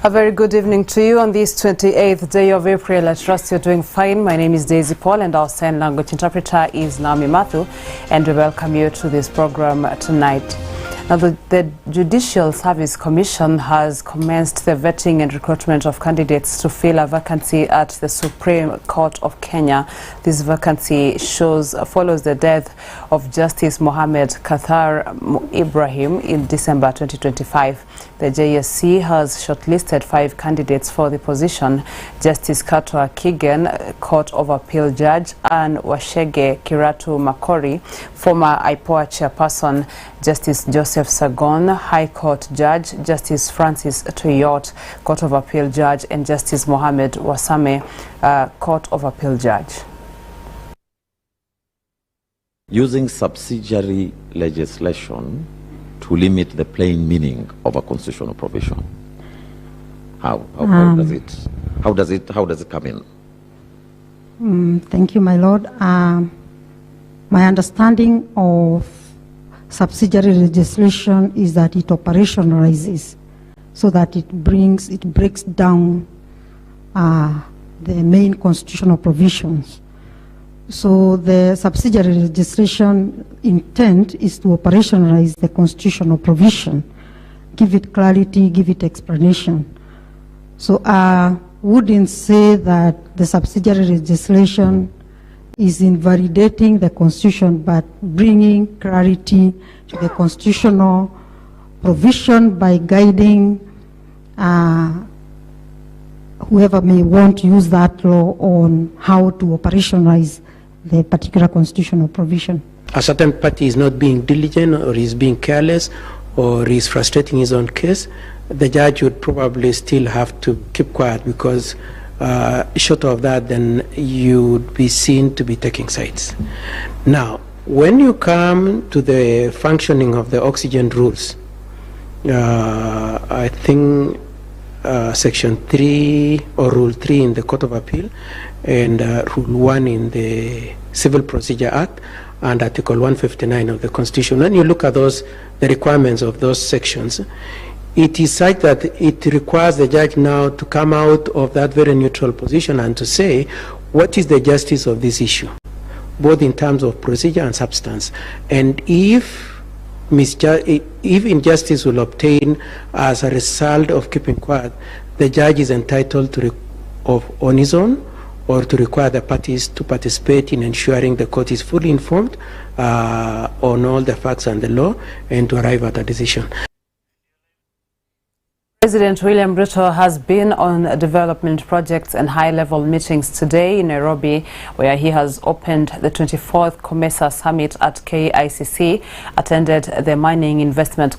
A very good evening to you on this 28th day of April. I trust you're doing fine. My name is Daisy Paul and our sign language interpreter is Naomi Matthew, and we welcome you to this program tonight. Now, the Judicial Service Commission has commenced the vetting and recruitment of candidates to fill a vacancy at the Supreme Court of Kenya. This vacancy follows the death of Justice Mohamed Kathar Ibrahim in December 2025. The JSC has shortlisted 5 candidates for the position: Justice Katwa Kigen, Court of Appeal Judge, and Washege Kiratu Makori, former IPOA chairperson; Justice Joseph Sagon, High Court Judge; Justice Francis Tuyot, Court of Appeal Judge; and Justice Mohamed Wasame, Court of Appeal Judge. Using subsidiary legislation to limit the plain meaning of a constitutional provision. How does it come in? Thank you, my Lord. My understanding of subsidiary legislation is that it operationalizes, so that it breaks down the main constitutional provisions. So the subsidiary legislation intent is to operationalize the constitutional provision, give it clarity, give it explanation. So I wouldn't say that the subsidiary legislation is invalidating the Constitution, but bringing clarity to the constitutional provision by guiding whoever may want to use that law on how to operationalize the particular constitutional provision. A certain party is not being diligent, or is being careless, or is frustrating his own case, the judge would probably still have to keep quiet, because short of that, then you would be seen to be taking sides. Now, when you come to the functioning of the oxygen rules, I think Section 3 or Rule 3 in the Court of Appeal and Rule 1 in the Civil Procedure Act and Article 159 of the Constitution, when you look at the requirements of those sections, it is such that it requires the judge now to come out of that very neutral position and to say, what is the justice of this issue, both in terms of procedure and substance? And if injustice will obtain as a result of keeping quiet, the judge is entitled to on his own, or to require the parties to participate in ensuring the court is fully informed on all the facts and the law, and to arrive at a decision. President William Ruto has been on development projects and high-level meetings today in Nairobi, where he has opened the 24th COMESA Summit at KICC, attended the Mining Investment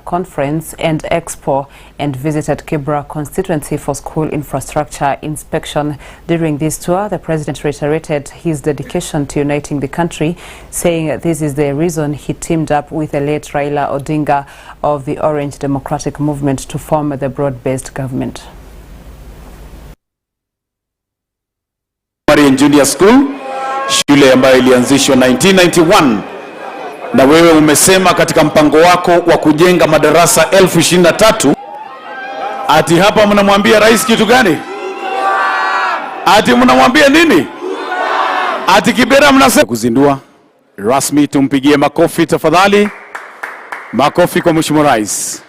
Conference and Expo, and visited Kibra constituency for school infrastructure inspection. During this tour, the president reiterated his dedication to uniting the country, saying this is the reason he teamed up with the late Raila Odinga of the Orange Democratic Movement to form the broad-based government. Marian Junior School, shule ambayo ilianzishwa 1991, na wewe umesema katika mpango wako wa kujenga madarasa 23,000. Ati hapa mnamwambia rais kitu gani? Ati mnamwambia nini? Ati Kibera mnasema kuzindua rasmi. Tumpigie makofi tafadhali. Makofi kwa Mheshimiwa Rais.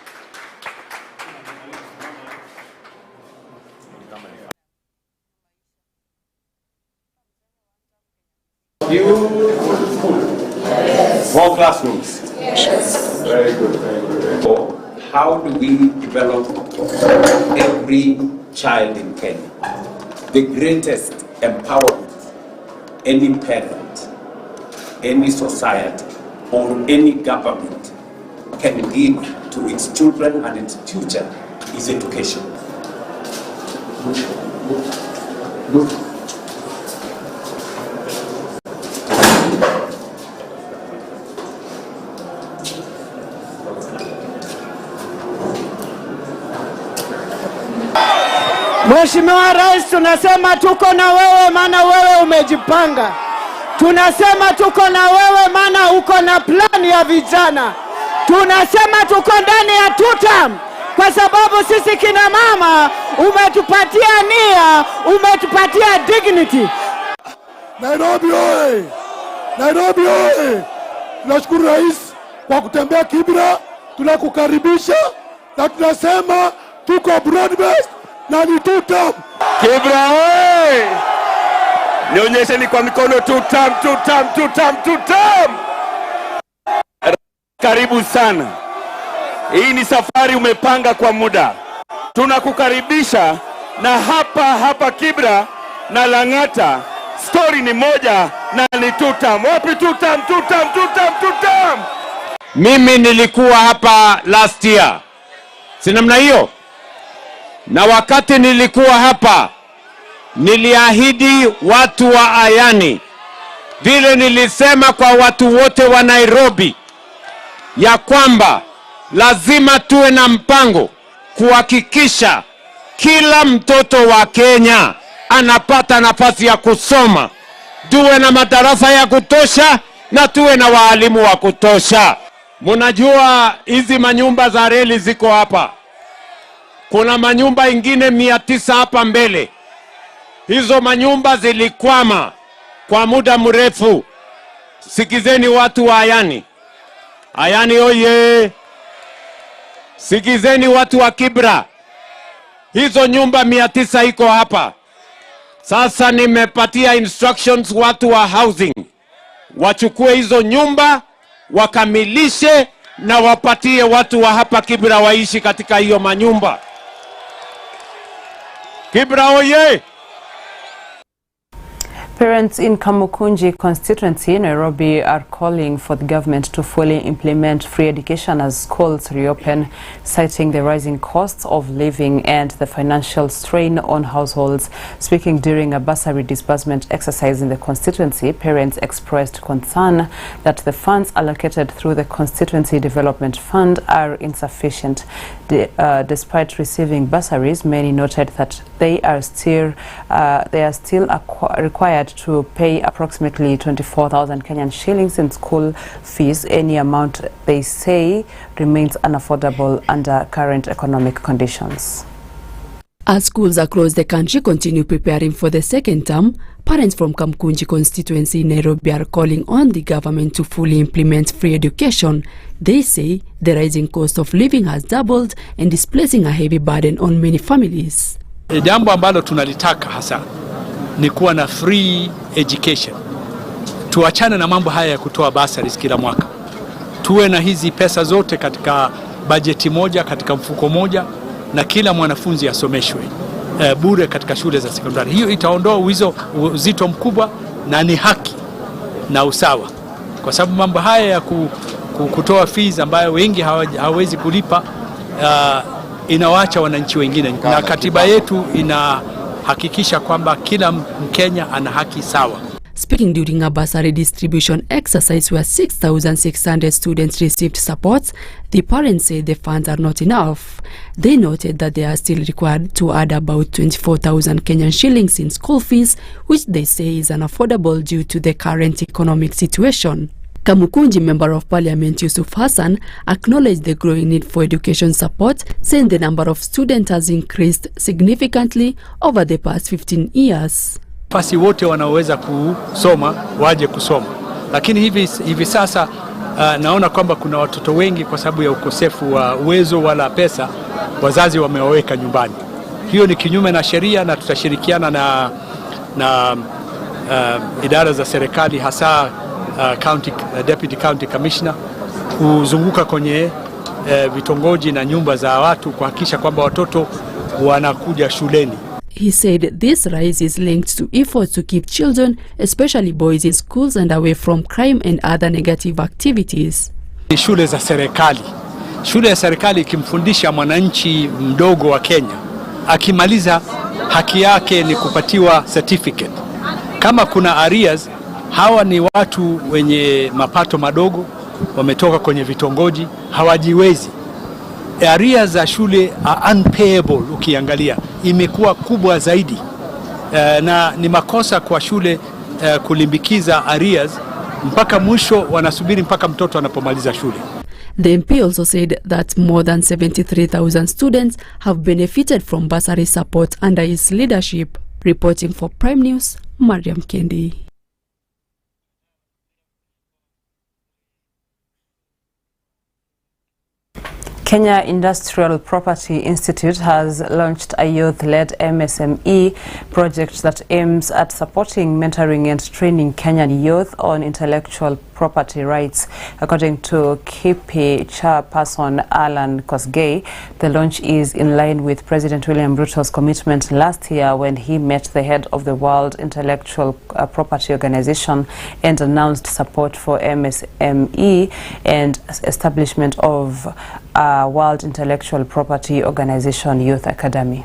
Beautiful school. Yes. 4 classrooms. Yes. Very good, very good. So, how do we develop every child in Kenya? The greatest empowerment any parent, any society, or any government can give to its children and its future is education. Mheshimiwa Rais, tunasema tuko na wewe maana wewe umejipanga. Tunasema tuko na wewe maana uko na plan ya vijana. Tunasema tuko ndani ya 2 term kwa sababu sisi kina mama umetupatia nia, umetupatia dignity. Nairobi oye! Nairobi oye! Tunashukuru rais kwa kutembea Kibra, tunakukaribisha na tunasema tuko broad based na ni tutam. Kibra oye! Nionyesheni kwa mikono tutam. Karibu sana. Hii ni safari umepanga kwa muda. Tunakukaribisha na hapa Kibra na Lang'ata. Story ni moja na ni tutam. Wapi tutam? Mimi nilikuwa hapa last year. Si namna hiyo? Na wakati nilikuwa hapa niliahidi watu wa Ayani, vile nilisema kwa watu wote wa Nairobi, ya kwamba lazima tuwe na mpango kuhakikisha kila mtoto wa Kenya anapata nafasi ya kusoma, tuwe na madarasa ya kutosha na tuwe na walimu wa kutosha. Munajua hizi manyumba za reli ziko hapa. Kuna manyumba ingine 900 hapa mbele. Hizo manyumba zilikwama kwa muda mrefu. Sikizeni watu wa Ayani. Ayani oye! Sikizeni watu wa Kibra. Hizo nyumba 900 iko hapa. Sasa nimepatia instructions watu wa housing wachukue hizo nyumba, wakamilishe na wapatie watu wa hapa Kibra waishi katika hiyo manyumba. Kibra oye! Parents in Kamukunji constituency, Nairobi, are calling for the government to fully implement free education as schools reopen, citing the rising costs of living and the financial strain on households. Speaking during a bursary disbursement exercise in the constituency, parents expressed concern that the funds allocated through the Constituency Development Fund are insufficient. Despite receiving bursaries, many noted that they are still required to pay approximately 24,000 Kenyan shillings in school fees. Any amount they say remains unaffordable under current economic conditions. As schools across the country continue preparing for the second term, parents from Kamukunji constituency in Nairobi are calling on the government to fully implement free education. They say the rising cost of living has doubled and is placing a heavy burden on many families. Jambo ambalo tunalitaka hasa ni kuwa na free education. Tuachane na mambo haya ya kutoa bursaries kila mwaka. Tuwe na hizi pesa zote katika bajeti moja, katika mfuko moja, na kila mwanafunzi asomeshwe bure katika shule za sekondari. Hiyo itaondoa uzito mkubwa na ni haki na usawa. Kwa sababu mambo haya ya kutoa fees ambayo wengi hawezi kulipa inawaacha wananchi wengine. Na katiba yetu inahakikisha kwamba kila Mkenya ana haki sawa. Speaking during a bursary distribution exercise where 6,600 students received support, the parents said the funds are not enough. They noted that they are still required to add about 24,000 Kenyan shillings in school fees, which they say is unaffordable due to the current economic situation. Kamukunji Member of Parliament Yusuf Hassan acknowledged the growing need for education support, saying the number of students has increased significantly over the past 15 years. Fasi wote wanaweza kusoma waje kusoma, lakini hivi sasa naona kwamba kuna watoto wengi kwa sababu ya ukosefu wa uwezo wala pesa, wazazi wamewaweka nyumbani. Hiyo ni kinyume na sheria, na tutashirikiana na idara za serikali, hasa Deputy County Commissioner, kuzunguka kwenye vitongoji na nyumba za watu kuhakikisha kwamba watoto wanakuja shuleni. He said this rise is linked to efforts to keep children, especially boys, in schools and away from crime and other negative activities. Shule za serikali. Shule ya serikali ikimfundisha mwananchi mdogo wa Kenya, akimaliza haki yake ni kupatiwa certificate. Kama kuna arrears, hawa ni watu wenye mapato madogo, wametoka kwenye vitongoji, hawajiwezi. Arrears za shule are unpayable. Ukiangalia imekuwa kubwa zaidi, na ni makosa kwa shule kulimbikiza arrears mpaka mwisho, wanasubiri mpaka mtoto anapomaliza shule. The MP also said that more than 73,000 students have benefited from bursary support under his leadership. Reporting for Prime News, Mariam Kendi. Kenya Industrial Property Institute has launched a youth-led MSME project that aims at supporting, mentoring and training Kenyan youth on intellectual property rights. According to KIPI chairperson Alan Kosgei, the launch is in line with President William Ruto's commitment last year when he met the head of the World Intellectual Property Organization and announced support for MSME and establishment of World Intellectual Property Organization Youth Academy.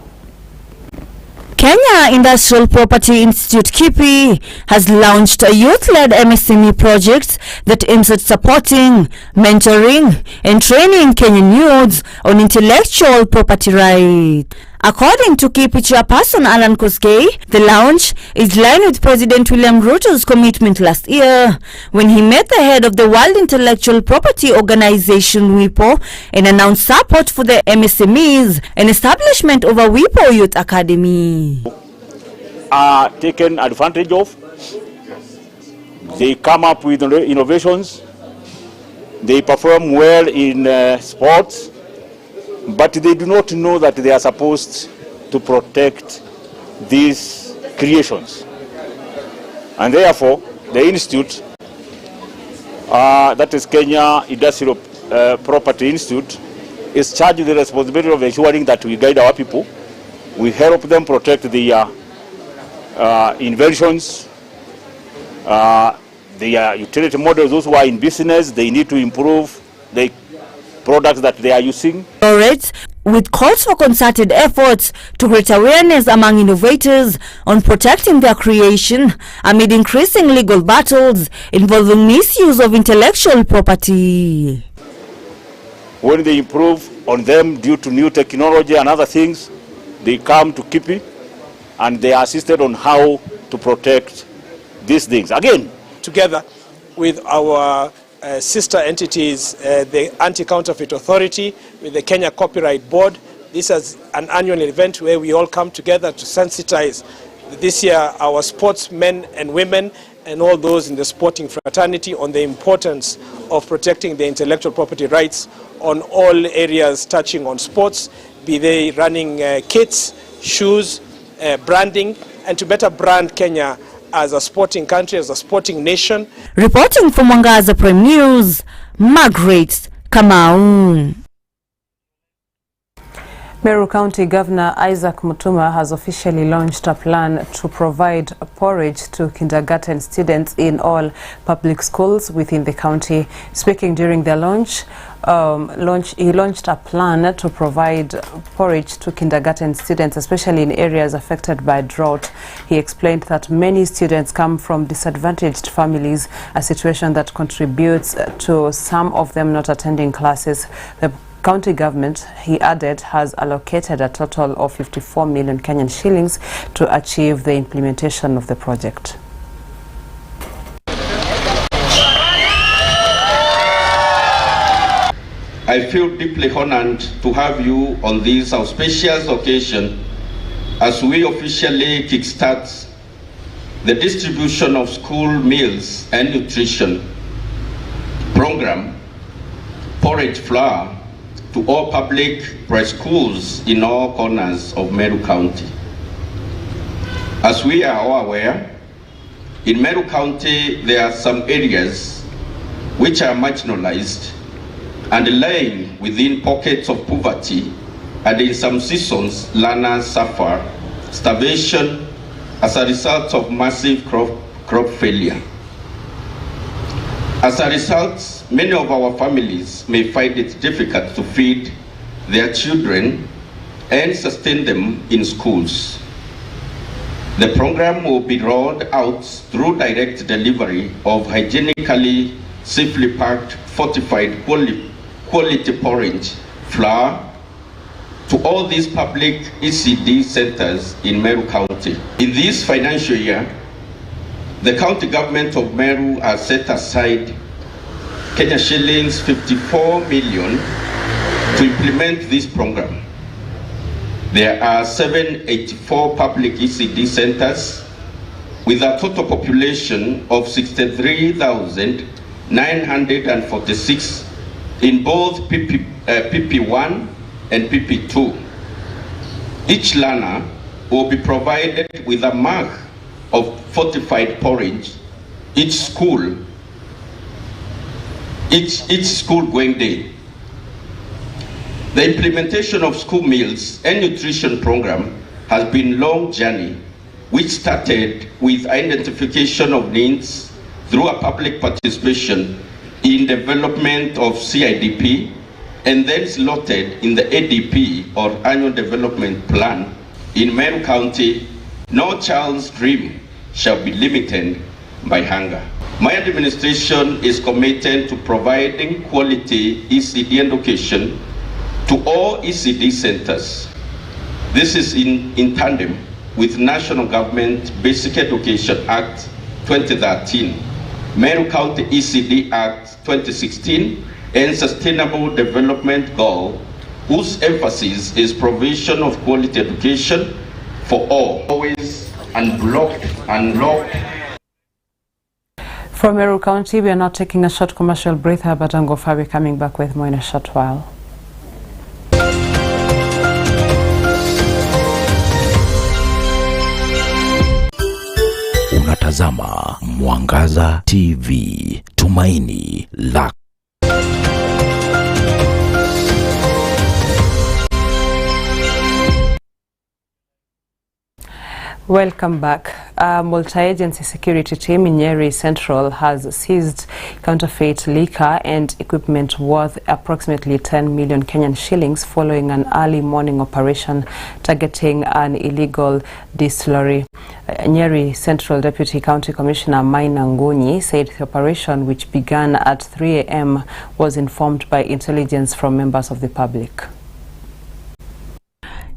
Kenya Industrial Property Institute KIPI has launched a youth-led MSME project that aims at supporting, mentoring and training Kenyan youths on intellectual property rights. According to KIPI chairperson Alan Kosgei, the launch is in line with President William Ruto's commitment last year when he met the head of the World Intellectual Property Organization WIPO and announced support for the MSMEs and establishment of a WIPO Youth Academy. Are taken advantage of. They come up with innovations. They perform well in sports. But they do not know that they are supposed to protect these creations. And therefore, the Institute, that is Kenya Industrial Property Institute, is charged with the responsibility of ensuring that we guide our people, we help them protect the inventions, the utility models. Those who are in business, they need to improve the products that they are using. With calls for concerted efforts to create awareness among innovators on protecting their creation amid increasing legal battles involving misuse of intellectual property. When they improve on them due to new technology and other things, they come to KIPI and they are assisted on how to protect these things. Again, together with our sister entities, the Anti-Counterfeit Authority, with the Kenya Copyright Board. This is an annual event where we all come together to sensitize this year our sportsmen and women and all those in the sporting fraternity on the importance of protecting the intellectual property rights on all areas touching on sports, be they running kits, shoes, branding, and to better brand Kenya as a sporting country, as a sporting nation. Reporting from Mwangaza Prime News, Margaret Kamau. Meru County Governor Isaac Mutuma has officially launched a plan to provide porridge to kindergarten students in all public schools within the county. Speaking during the launch, he launched a plan to provide porridge to kindergarten students, especially in areas affected by drought. He explained that many students come from disadvantaged families, a situation that contributes to some of them not attending classes. The county government, he added, has allocated a total of 54 million Kenyan shillings to achieve the implementation of the project. I feel deeply honored to have you on this auspicious occasion as we officially kickstart the distribution of school meals and nutrition program, porridge flour, to all public preschools in all corners of Meru County. As we are all aware, in Meru County there are some areas which are marginalized and lying within pockets of poverty, and in some seasons learners suffer starvation as a result of massive crop failure. As a result, many of our families may find it difficult to feed their children and sustain them in schools. The program will be rolled out through direct delivery of hygienically, safely packed, fortified quality porridge flour to all these public ECD centers in Meru County. In this financial year, the county government of Meru has set aside Kenya shillings 54 million to implement this program. There are 784 public ECD centers with a total population of 63,946 in both PP1 and PP2. Each learner will be provided with a mug of fortified porridge each school going day. The implementation of school meals and nutrition program has been a long journey, which started with identification of needs through a public participation in development of CIDP, and then slotted in the ADP, or Annual Development Plan, in Meru County. No child's dream shall be limited by hunger. My administration is committed to providing quality ECD education to all ECD centers. This is in tandem with National Government Basic Education Act 2013, Meru County ECD Act 2016, and Sustainable Development Goal, whose emphasis is provision of quality education for all, always unblocked. From Meru County, we are now taking a short commercial break. Herbert Angofa will be coming back with more in a short while. Unatazama Mwangaza TV, tumaini lako. Welcome back. A multi-agency security team in Nyeri Central has seized counterfeit liquor and equipment worth approximately 10 million Kenyan shillings following an early morning operation targeting an illegal distillery. Nyeri Central Deputy County Commissioner Maina Ngonyi said the operation, which began at 3 a.m., was informed by intelligence from members of the public.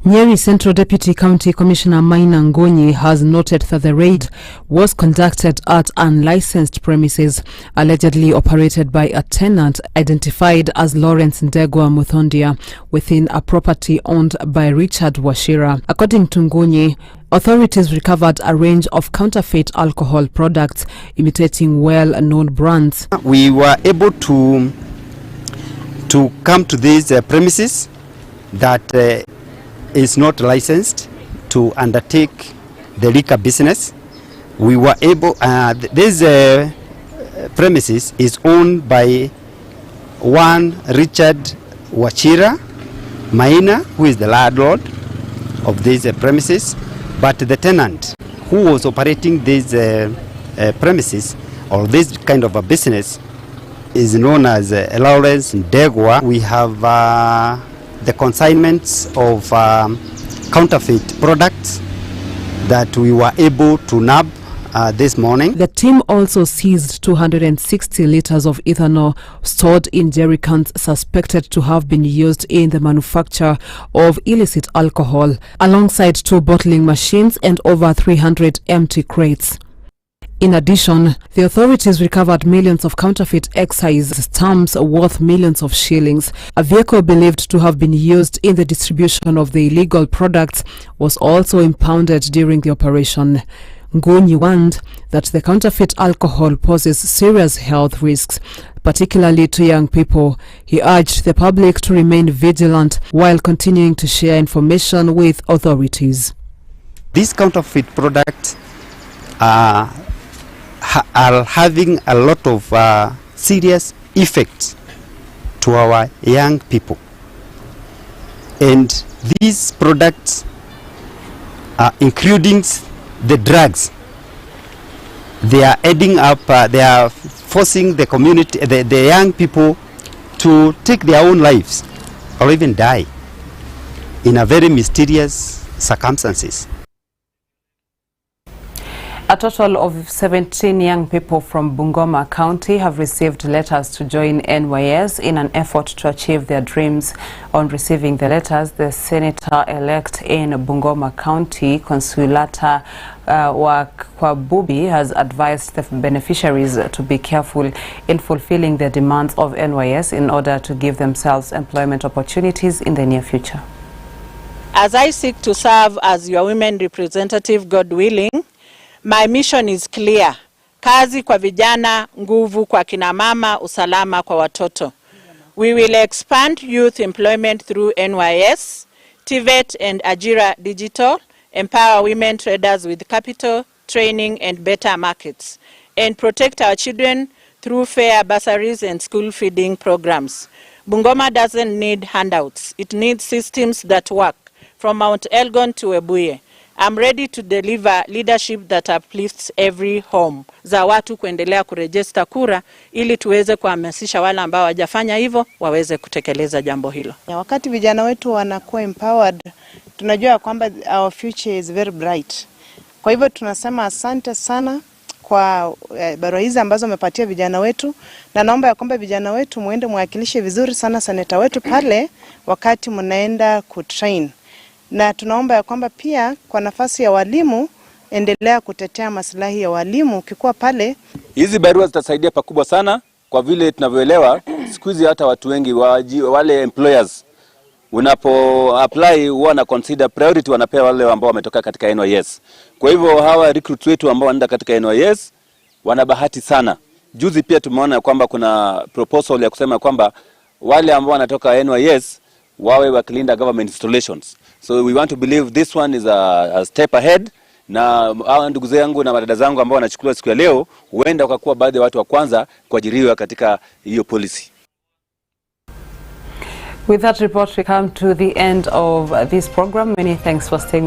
Nyeri Central Deputy County Commissioner Maina Ngonyi has noted that the raid was conducted at unlicensed premises allegedly operated by a tenant identified as Lawrence Ndegwa Muthondia within a property owned by Richard Wachira. According to Ngonyi, authorities recovered a range of counterfeit alcohol products imitating well-known brands. We were able to come to these premises that is not licensed to undertake the liquor business. We were able, this premises is owned by one Richard Wachira Maina, who is the landlord of these premises, but the tenant who was operating these premises or this kind of a business is known as Lawrence Ndegwa. We have the consignments of counterfeit products that we were able to nab this morning. The team also seized 260 liters of ethanol stored in jerrycans suspected to have been used in the manufacture of illicit alcohol, alongside 2 bottling machines and over 300 empty crates. In addition, the authorities recovered millions of counterfeit excise stamps worth millions of shillings. A vehicle believed to have been used in the distribution of the illegal products was also impounded during the operation. Ngonyi warned that the counterfeit alcohol poses serious health risks, particularly to young people. He urged the public to remain vigilant while continuing to share information with authorities. These counterfeit products are having a lot of serious effects to our young people, and these products, including the drugs, they are adding up, they are forcing the community, the young people to take their own lives or even die in a very mysterious circumstances. A total of 17 young people from Bungoma County have received letters to join NYS in an effort to achieve their dreams. On receiving the letters, the Senator-elect in Bungoma County, Consolata Wakwabubi, has advised the beneficiaries to be careful in fulfilling the demands of NYS in order to give themselves employment opportunities in the near future. As I seek to serve as your women representative, God willing, my mission is clear. Kazi kwa vijana, nguvu kwa kina mama, usalama kwa watoto. We will expand youth employment through NYS, TVET and Ajira Digital, empower women traders with capital, training and better markets, and protect our children through fair bursaries and school feeding programs. Bungoma doesn't need handouts. It needs systems that work, from Mount Elgon to Webuye. I'm ready to deliver leadership that uplifts every home. Za watu kuendelea kurejesta kura ili tuweze kuhamasisha wale ambao hawajafanya hivyo waweze kutekeleza jambo hilo. Wakati vijana wetu wanakuwa empowered, tunajua kwamba our future is very bright. Kwa hivyo tunasema asante sana kwa barua hizi ambazo umepatia vijana wetu, na naomba ya kwamba vijana wetu muende mwakilishe vizuri sana seneta wetu pale wakati mnaenda kutrain. Na tunaomba ya kwamba pia kwa nafasi ya walimu endelea kutetea maslahi ya walimu ukikuwa pale. Hizi barua zitasaidia pakubwa sana kwa vile tunavyoelewa siku hizi hata watu wengi wale employers unapo apply huwa na consider priority wanapewa wale ambao wametoka katika NYS. Kwa hivyo hawa recruits wetu ambao wanaenda katika NYS wana bahati sana. Juzi pia tumeona kwamba kuna proposal ya kusema kwamba wale ambao wanatoka NYS wawe wakilinda government installations. So we want to believe this one is a step ahead, na hawa ndugu zangu na madada zangu ambao wanachukuliwa siku ya leo huenda wakakuwa baadhi ya watu wa kwanza kuajiriwa katika hiyo policy. With that report, we come to the end of this program. Many thanks for staying with